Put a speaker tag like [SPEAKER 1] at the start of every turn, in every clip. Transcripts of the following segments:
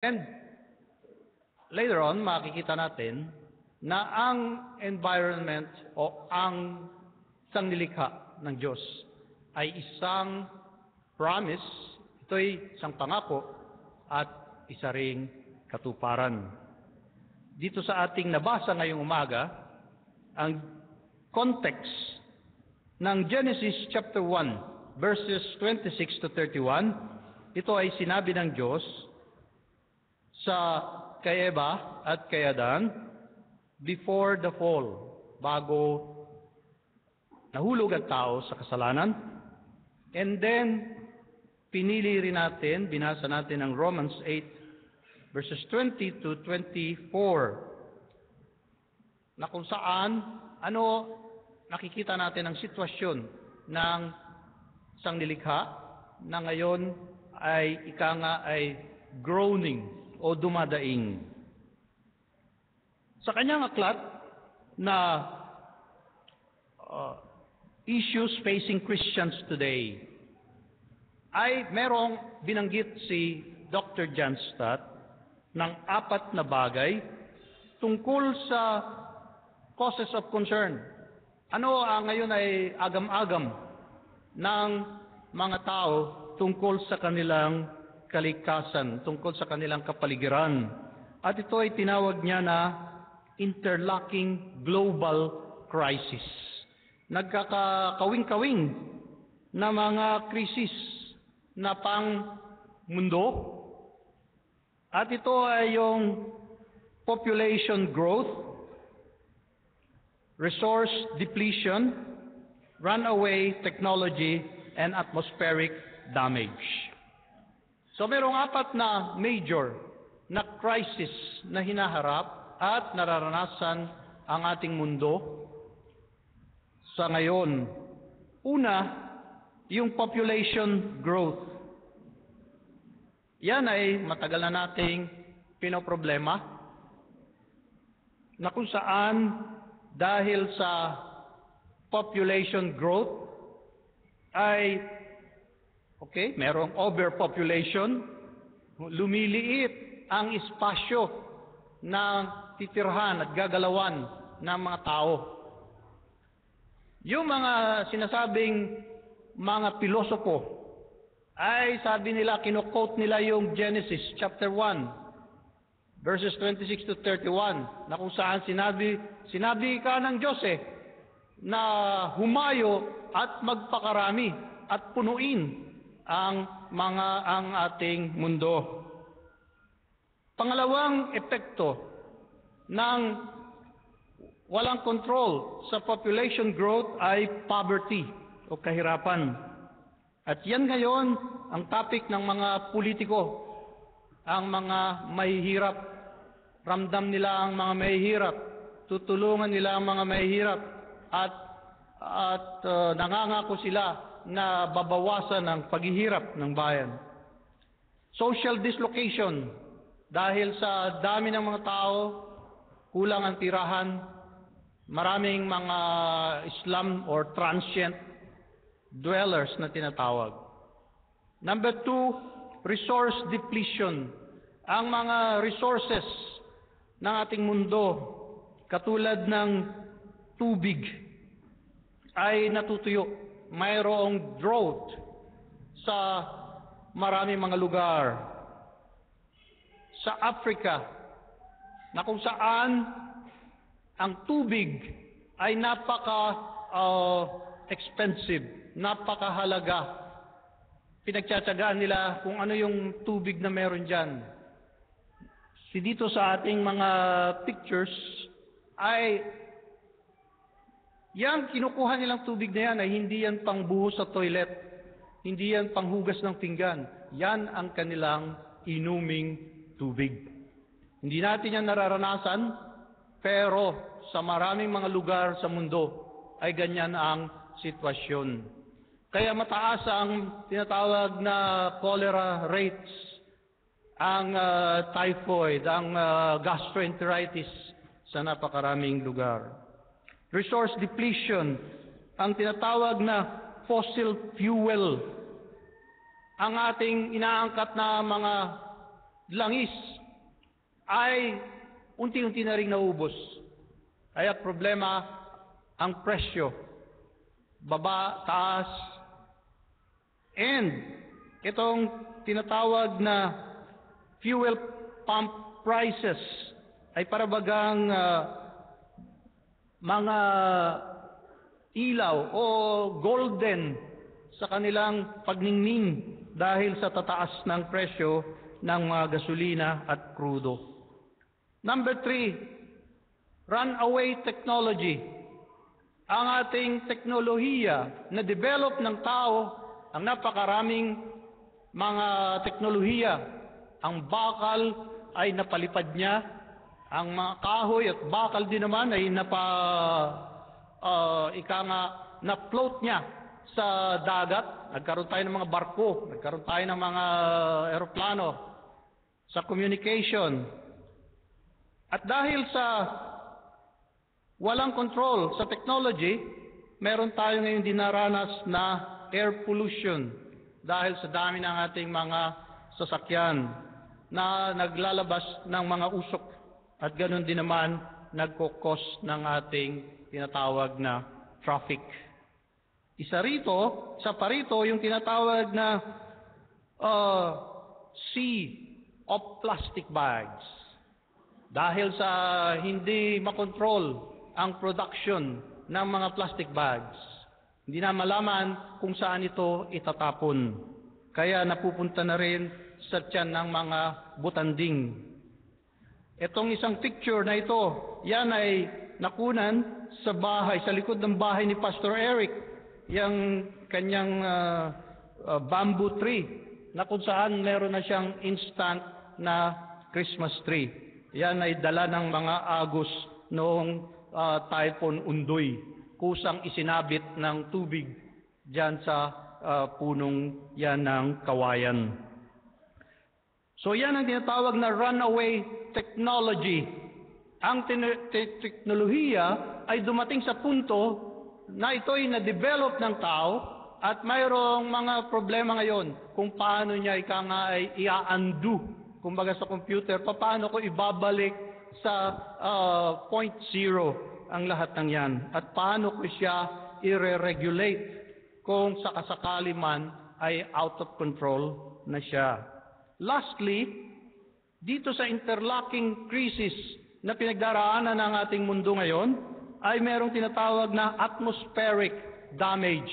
[SPEAKER 1] And later on, makikita natin na ang environment o ang sanglilikha ng Diyos ay isang promise, ito'y isang pangako at isa ring katuparan. Dito sa ating nabasa ngayong umaga, ang context ng Genesis chapter 1, verses 26 to 31, ito ay sinabi ng Diyos sa kay Eva at kay Adan before the fall, bago nahulog ang tao sa kasalanan. And then, pinili rin natin, binasa natin ang Romans 8, verses 20 to 24, na kung saan, nakikita natin ang sitwasyon ng sanglilikha na ngayon ay ay groaning o dumadaing. Sa kanyang aklat na issues facing Christians today, ay merong binanggit si Dr. John Stott ng 4 na bagay tungkol sa causes of concern. Ngayon ay agam-agam ng mga tao tungkol sa kanilang kalikasan, tungkol sa kanilang kapaligiran. At ito ay tinawag niya na interlocking global crisis. Nagkakawing-kawing na mga krisis na pang mundo. At ito ay yung population growth, resource depletion, runaway technology, and atmospheric damage. So mayroong 4 na major na crisis na hinaharap at nararanasan ang ating mundo sa ngayon. Una, yung population growth. Yan ay matagal na nating pinoproblema na kung saan dahil sa population growth ay merong overpopulation, lumiliit ang espasyo na titirhan at gagalawan ng mga tao. Yung mga sinasabing mga pilosopo ay sabi nila, kino-quote nila yung Genesis chapter 1 verses 26 to 31 na kung saan sinabi ka ng Diyos na humayo at magpakarami at punuin ang ating mundo. Pangalawang epekto ng walang control sa population growth ay poverty o kahirapan. At yan ngayon ang topic ng mga politiko. Ang mga mahihirap, ramdam nila ang mga mahihirap, tutulungan nila ang mga mahihirap, at nangangako sila na babawasan ang paghihirap ng bayan. Social dislocation, dahil sa dami ng mga tao, kulang ang tirahan, maraming mga slum or transient dwellers na tinatawag. Number 2, resource depletion. Ang mga resources ng ating mundo, katulad ng tubig, ay natutuyo. Mayroong drought sa maraming mga lugar. Sa Africa, na kung saan ang tubig ay napaka-expensive, napakahalaga. Pinagtsatsagaan nila kung ano yung tubig na meron dyan. Dito sa ating mga pictures ay yang kinukuha nilang tubig na yan ay hindi yan pangbuhos sa toilet, hindi yan panghugas ng pinggan. Yan ang kanilang inuming tubig. Hindi natin yan nararanasan, pero sa maraming mga lugar sa mundo ay ganyan ang sitwasyon. Kaya mataas ang tinatawag na cholera rates, ang typhoid, ang gastroenteritis sa napakaraming lugar. Resource depletion, ang tinatawag na fossil fuel, ang ating inaangkat na mga langis ay unti-unti na rin naubos. Kaya problema ang presyo, baba, taas, and itong tinatawag na fuel pump prices ay parabagang mga ilaw o golden sa kanilang pagningning dahil sa tataas ng presyo ng mga gasolina at krudo. Number 3, runaway technology. Ang ating teknolohiya na develop ng tao, ang napakaraming mga teknolohiya. Ang bakal ay napalipad niya, ang mga kahoy at bakal din naman ay na-float niya sa dagat. Nagkaroon tayo ng mga barko, nagkaroon tayo ng mga eroplano, sa communication. At dahil sa walang control sa technology, meron tayo ngayon dinaranas na air pollution dahil sa dami ng ating mga sasakyan na naglalabas ng mga usok at ganoon din naman nagkokos ng ating tinatawag na traffic. Isa parito yung tinatawag na sea of plastic bags. Dahil sa hindi makontrol ang production ng mga plastic bags, hindi na malaman kung saan ito itatapon. Kaya napupunta na rin sa tiyan ng mga butanding. Itong isang picture na ito, yan ay nakunan sa bahay, sa likod ng bahay ni Pastor Eric, yung kanyang bamboo tree, na kung saan meron na siyang instant na Christmas tree. Yan ay dala ng mga Agos noong Typhoon Undoy. Kusang isinabit ng tubig dyan sa punong yan ng kawayan. So yan ang tinatawag na runaway technology. Ang teknolohiya ay dumating sa punto na ito'y na-develop ng tao at mayroong mga problema ngayon kung paano niya ay i-undo. Kumbaga sa computer, paano ko ibabalik sa point zero ang lahat ng yan? At paano ko siya i-regulate kung sakasakali man ay out of control na siya? Lastly, dito sa interlocking crisis na pinagdaraanan ng ating mundo ngayon, ay merong tinatawag na atmospheric damage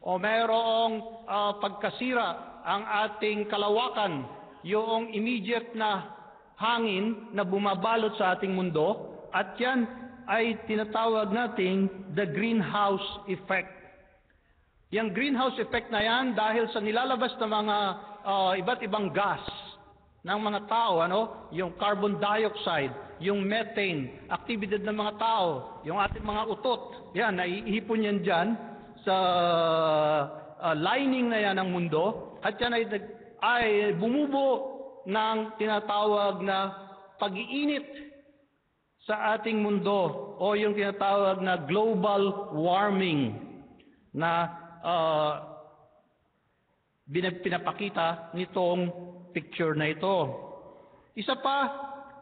[SPEAKER 1] o merong pagkasira ang ating kalawakan, yung immediate na hangin na bumabalot sa ating mundo, at yan ay tinatawag nating the greenhouse effect. Yung greenhouse effect na yan dahil sa nilalabas na mga iba't ibang gas ng mga tao, yung carbon dioxide, yung methane, aktibidad ng mga tao, yung ating mga utot, yan, naiipon yan dyan sa lining na yan ng mundo, at yan ay bumubuo ng tinatawag na pag-iinit sa ating mundo o yung tinatawag na global warming na pinapakita nitong picture na ito. Isa pa,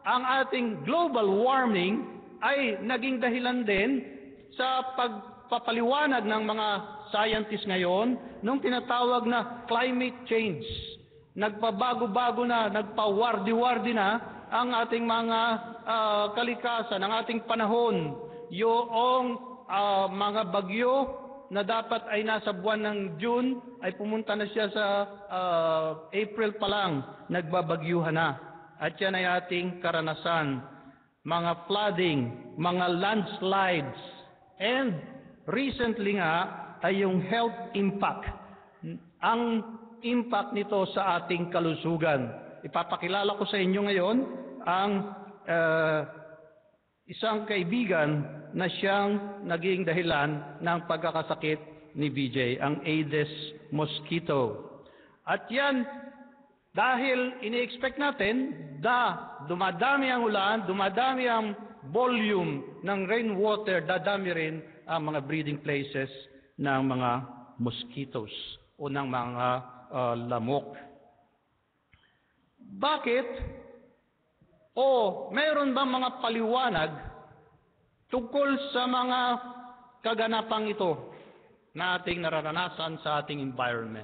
[SPEAKER 1] ang ating global warming ay naging dahilan din sa pagpapaliwanag ng mga scientists ngayon nung tinatawag na climate change. Nagpabago-bago na, nagpawardi-wardi na ang ating mga kalikasan, ang ating panahon. Yung mga bagyo na dapat ay nasa buwan ng June ay pumunta na siya sa April pa lang, nagbabagyuhan na. At yan ay ating karanasan. Mga flooding, mga landslides, and recently nga ay yung health impact. Ang impact nito sa ating kalusugan. Ipapakilala ko sa inyo ngayon ang isang kaibigan na siyang naging dahilan ng pagkakasakit ni BJ, ang Aedes mosquito. At yan, dahil ini-expect natin na dumadami ang ulan, dumadami ang volume ng rainwater, dadami rin ang mga breeding places ng mga mosquitoes o ng mga lamok. Bakit O mayroon bang mga paliwanag tungkol sa mga kaganapang ito na ating nararanasan sa ating environment?